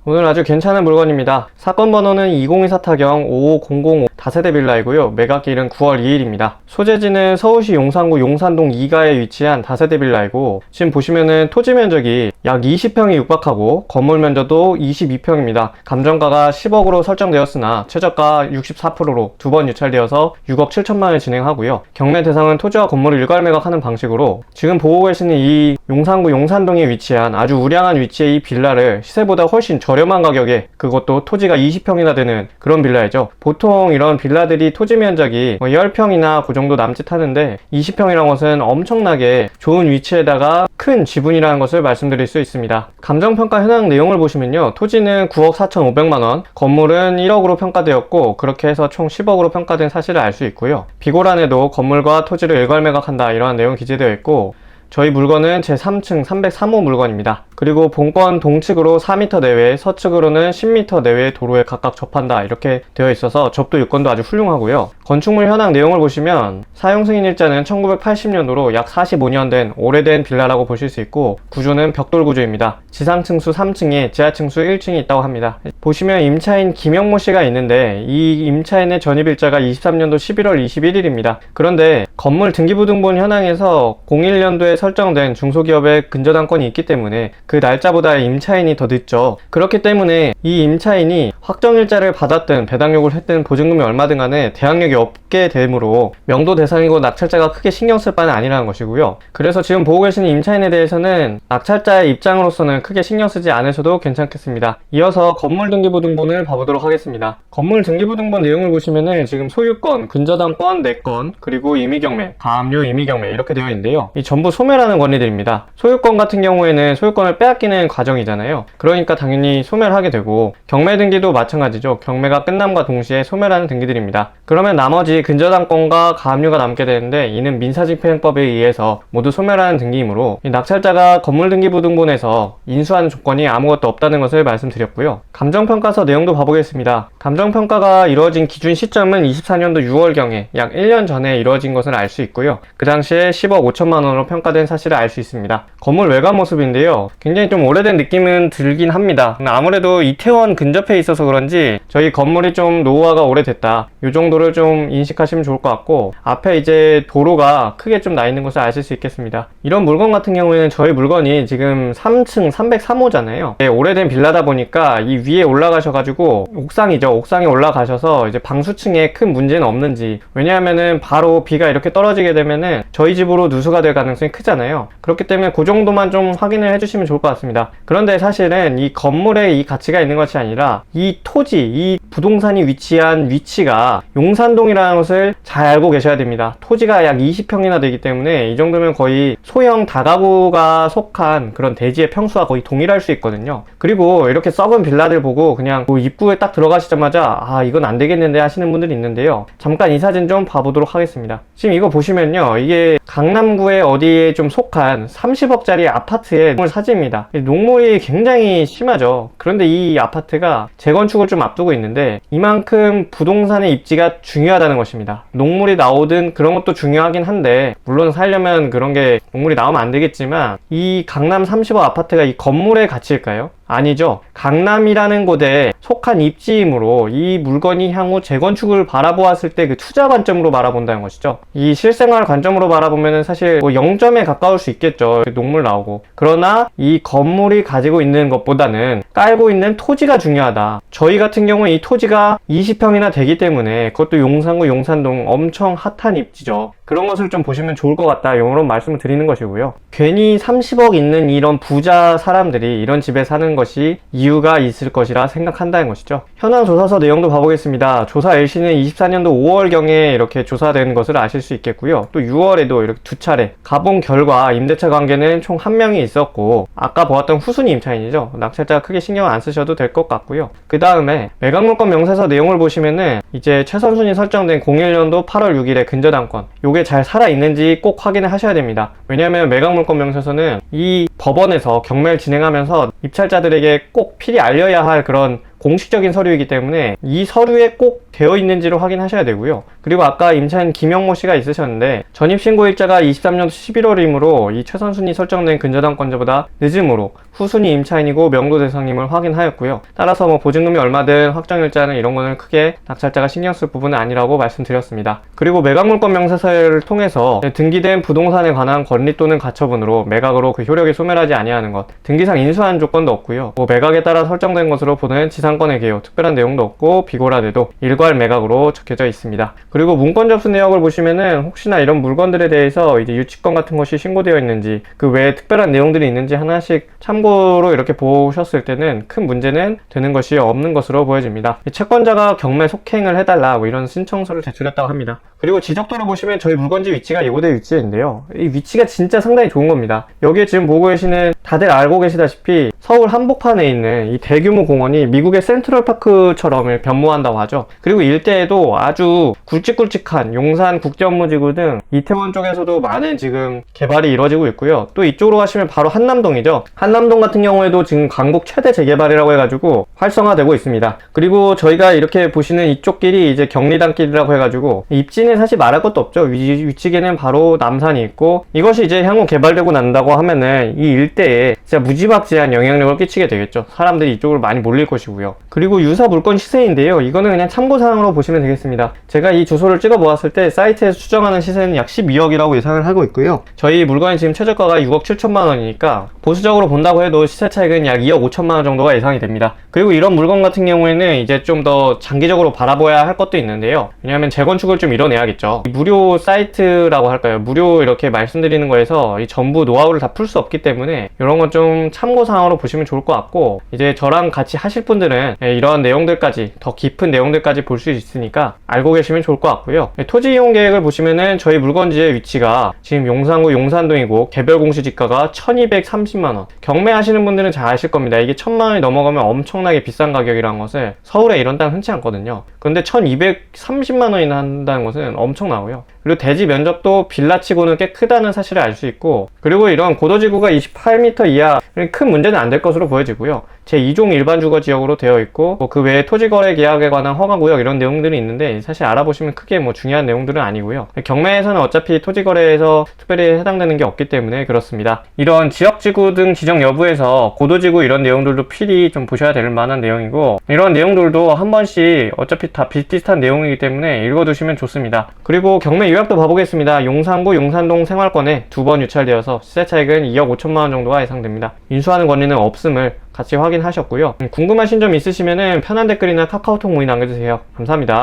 오늘 아주 괜찮은 물건입니다. 사건 번호는 2024타경 55005 다세대 빌라이고요. 매각일은 9월 2일입니다. 소재지는 서울시 용산구 용산동 2가에 위치한 다세대 빌라이고, 지금 보시면은 토지 면적이 약 20평이 육박하고 건물 면적도 22평입니다. 감정가가 10억으로 설정되었으나 최저가 64%로 두 번 유찰되어서 6억 7천만 원을 진행하고요. 경매 대상은 토지와 건물을 일괄 매각하는 방식으로, 지금 보고 계시는 이 용산구 용산동에 위치한 아주 우량한 위치의 이 빌라를 시세보다 훨씬 저렴한 가격에, 그것도 토지가 20평이나 되는 그런 빌라이죠. 보통 이런 빌라들이 토지 면적이 10평이나 그 정도 남짓하는데 20평이라는 것은 엄청나게 좋은 위치에다가 큰 지분이라는 것을 말씀드릴 수 있습니다. 감정평가 현황 내용을 보시면요, 토지는 9억 4,500만원, 건물은 1억으로 평가되었고 그렇게 해서 총 10억으로 평가된 사실을 알 수 있고요. 비고란에도 건물과 토지를 일괄 매각한다 이러한 내용 기재되어 있고, 저희 물건은 제3층 303호 물건입니다. 그리고 본권 동측으로 4m 내외, 서측으로는 10m 내외 도로에 각각 접한다 이렇게 되어 있어서 접도 요건도 아주 훌륭하고요. 건축물 현황 내용을 보시면 사용 승인 일자는 1980년도로 약 45년 된 오래된 빌라라고 보실 수 있고, 구조는 벽돌 구조입니다. 지상층수 3층에 지하층수 1층이 있다고 합니다. 보시면 임차인 김영모 씨가 있는데, 이 임차인의 전입일자가 23년도 11월 21일입니다. 그런데 건물 등기부등본 현황에서 01년도에 설정된 중소기업의 근저당권이 있기 때문에 그 날짜보다 임차인이 더 늦죠. 그렇기 때문에 이 임차인이 확정일자를 받았든 배당 요구를 했든 보증금이 얼마든 간에 대항력이 없게 되므로 명도 대상이고 낙찰자가 크게 신경 쓸 바는 아니라는 것이고요. 그래서 지금 보고 계시는 임차인에 대해서는 낙찰자의 입장으로서는 크게 신경 쓰지 않으셔도 괜찮겠습니다. 이어서 건물 등기부등본을 봐보도록 하겠습니다. 건물 등기부등본 내용을 보시면은 지금 소유권, 근저당권 4건, 그리고 임의경매, 가압류, 임의경매 이렇게 되어 있는데요. 이 전부 소멸하는 권리들입니다. 소유권 같은 경우에는 소유권을 빼앗기는 과정이잖아요. 그러니까 당연히 소멸하게 되고, 경매 등기도 마찬가지죠. 경매가 끝남과 동시에 소멸하는 등기들입니다. 그러면 나머지 근저당권과 가압류가 남게 되는데, 이는 민사집행법에 의해서 모두 소멸하는 등기이므로 이 낙찰자가 건물등기부등본에서 인수하는 조건이 아무것도 없다는 것을 말씀드렸고요. 감정평가서 내용도 봐보겠습니다. 감정평가가 이루어진 기준 시점은 24년도 6월경에 약 1년 전에 이루어진 것을 알 수 있고요. 그 당시에 10억 5천만 원으로 평가된 사실을 알 수 있습니다. 건물 외관 모습인데요, 굉장히 좀 오래된 느낌은 들긴 합니다. 아무래도 이태원 근접해 있어서 그런지 저희 건물이 좀 노후화가 오래됐다, 이 정도를 좀 인식하시면 좋을 것 같고, 앞에 이제 도로가 크게 좀 나 있는 것을 아실 수 있겠습니다. 이런 물건 같은 경우에는 저희 물건이 지금 3층 303호잖아요. 네, 오래된 빌라다 보니까 이 위에 올라가셔가지고, 옥상이죠, 옥상에 올라가셔서 이제 방수층에 큰 문제는 없는지, 왜냐하면은 바로 비가 이렇게 떨어지게 되면은 저희 집으로 누수가 될 가능성이 크잖아요. 그렇기 때문에 그 정도만 좀 확인을 해주시면 좋을 것 같습니다. 그런데 사실은 이 건물에 이 가치가 있는 것이 아니라 이 토지, 이 부동산이 위치한 위치가 용산동이라는 것을 잘 알고 계셔야 됩니다. 토지가 약 20평이나 되기 때문에 이 정도면 거의 소형 다가구가 속한 그런 대지의 평수와 거의 동일할 수 있거든요. 그리고 이렇게 썩은 빌라들 보고 그냥 뭐 입구에 딱 들어가시자마자 아 이건 안 되겠는데 하시는 분들이 있는데요. 잠깐 이 사진 좀 봐보도록 하겠습니다. 지금 이거 보시면요, 이게 강남구에 어디에 좀 속한 30억짜리 아파트의 사진입니다. 녹물이 굉장히 심하죠. 그런데 이 아파트가 재건축을 좀 앞두고 있는데 이만큼 부동산의 입지가 중요하다는 것입니다. 녹물이 나오든 그런 것도 중요하긴 한데, 물론 살려면 그런 게 녹물이 나오면 안 되겠지만, 이 강남 30억 아파트가 이 건물의 가치일까요? 아니죠. 강남이라는 곳에 속한 입지이므로 이 물건이 향후 재건축을 바라보았을 때 그 투자 관점으로 바라본다는 것이죠. 이 실생활 관점으로 바라보면 사실 뭐 0점에 가까울 수 있겠죠. 녹물 나오고. 그러나 이 건물이 가지고 있는 것보다는 깔고 있는 토지가 중요하다. 저희 같은 경우는 이 토지가 20평이나 되기 때문에, 그것도 용산구 용산동 엄청 핫한 입지죠. 그런 것을 좀 보시면 좋을 것 같다, 이런 말씀을 드리는 것이고요. 괜히 30억 있는 이런 부자 사람들이 이런 집에 사는 것이 이유가 있을 것이라 생각한다는 것이죠. 현황 조사서 내용도 봐보겠습니다. 조사 LC는 24년도 5월경에 이렇게 조사된 것을 아실 수 있겠고요. 또 6월에도 이렇게 2차례 가본 결과 임대차 관계는 총 1명이 있었고, 아까 보았던 후순위 임차인이죠. 낙찰자 크게 신경 안 쓰셔도 될 것 같고요. 그 다음에 매각물건 명세서 내용을 보시면은 이제 최선순위 설정된 01년도 8월 6일에 근저당권, 요게 잘 살아있는지 꼭 확인을 하셔야 됩니다. 왜냐하면 매각물건 명세서는 이 법원에서 경매를 진행하면서 입찰자들에게 꼭 필히 알려야 할 그런 공식적인 서류이기 때문에 이 서류에 꼭 되어 있는지를 확인하셔야 되고요. 그리고 아까 임차인 김영모 씨가 있으셨는데 전입신고일자가 23년도 11월이므로 이 최선순위 설정된 근저당권자보다 늦음으로 후순위 임차인이고 명도 대상임을 확인하였고요. 따라서 뭐 보증금이 얼마든 확정일자는 이런 거는 크게 낙찰자가 신경 쓸 부분은 아니라고 말씀드렸습니다. 그리고 매각물권 명세서를 통해서 등기된 부동산에 관한 권리 또는 가처분으로 매각으로 그 효력이 소멸하지 아니하는 것, 등기상 인수한 조건도 없고요. 뭐 매각에 따라 설정된 것으로 보는 지상권의 개요, 특별한 내용도 없고 비고라돼도 일괄 매각으로 적혀져 있습니다. 그리고 문건 접수 내역을 보시면은 혹시나 이런 물건들에 대해서 이제 유치권 같은 것이 신고되어 있는지 그 외에 특별한 내용들이 있는지 하나씩 참고로 이렇게 보셨을 때는 큰 문제는 되는 것이 없는 것으로 보여집니다. 채권자가 경매 속행을 해달라 뭐 이런 신청서를 제출했다고 합니다. 그리고 지적도를 보시면 저희 물건지 위치가 이곳에 위치인데요. 이 위치가 진짜 상당히 좋은 겁니다. 여기에 지금 보고 계시는 다들 알고 계시다시피 서울 한복판에 있는 이 대규모 공원이 미국의 센트럴파크처럼 변모한다고 하죠. 그리고 일대에도 아주 굵직굵직한 용산 국제업무지구 등 이태원 쪽에서도 많은 지금 개발이 이루어지고 있고요. 또 이쪽으로 가시면 바로 한남동이죠. 한남동 같은 경우에도 지금 강북 최대 재개발이라고 해가지고 활성화되고 있습니다. 그리고 저희가 이렇게 보시는 이쪽 길이 이제 경리단길이라고 해가지고 입지는 사실 말할 것도 없죠. 위치계는 바로 남산이 있고 이것이 이제 향후 개발되고 난다고 하면은 이 일대에 진짜 무지막지한 영향력을 끼치게 되겠죠. 사람들이 이쪽으로 많이 몰릴 것이고요. 그리고 유사 물건 시세인데요. 이거는 그냥 참고사항으로 보시면 되겠습니다. 제가 이 주소를 찍어 보았을 때 사이트에서 추정하는 시세는 약 12억이라고 예상을 하고 있고요. 저희 물건이 지금 최저가가 6억 7천만 원이니까 보수적으로 본다고 해도 시세 차익은 약 2억 5천만 원 정도가 예상이 됩니다. 그리고 이런 물건 같은 경우에는 이제 좀 더 장기적으로 바라봐야 할 것도 있는데요. 왜냐하면 재건축을 좀 이뤄내야겠죠. 무료 사이트라고 할까요? 무료 이렇게 말씀드리는 거에서 이 전부 노하우를 다 풀 수 없기 때문에 이런 건 좀 참고사항으로 보시면 좋을 것 같고, 이제 저랑 같이 하실 분들은 이런 내용들까지 더 깊은 내용들까지 볼 수 있으니까 알고 계시면 좋을 것 같고요. 토지 이용 계획을 보시면은 저희 물건지의 위치가 지금 용산구 용산동이고 개별 공시지가가 1230만원. 경매하시는 분들은 잘 아실 겁니다. 이게 1000만원이 넘어가면 엄청나게 비싼 가격이라는 것을, 서울에 이런 땅 흔치 않거든요. 그런데 1230만원이나 한다는 것은 엄청나고요. 그리고 대지 면적도 빌라치고는 꽤 크다는 사실을 알 수 있고, 그리고 이런 고도지구가 28m 이하 큰 문제는 안 될 것으로 보여지고요. 제2종 일반 주거 지역으로 되어 있고, 그 외에 토지거래 계약에 관한 허가구역 이런 내용들이 있는데 사실 알아보시면 크게 뭐 중요한 내용들은 아니고요. 경매에서는 어차피 토지거래에서 특별히 해당되는 게 없기 때문에 그렇습니다. 이런 지역지구 등 지정 여부에서 고도지구 이런 내용들도 필히 좀 보셔야 될 만한 내용이고, 이런 내용들도 한 번씩 어차피 다 비슷비슷한 내용이기 때문에 읽어두시면 좋습니다. 그리고 경매 요약도 봐보겠습니다. 용산구 용산동 생활권에 2번 유찰되어서 시세 차익은 2억 5천만원 정도가 예상됩니다. 인수하는 권리는 없음을 같이 확인하셨고요. 궁금하신 점 있으시면 편한 댓글이나 카카오톡 문의 남겨주세요. 감사합니다.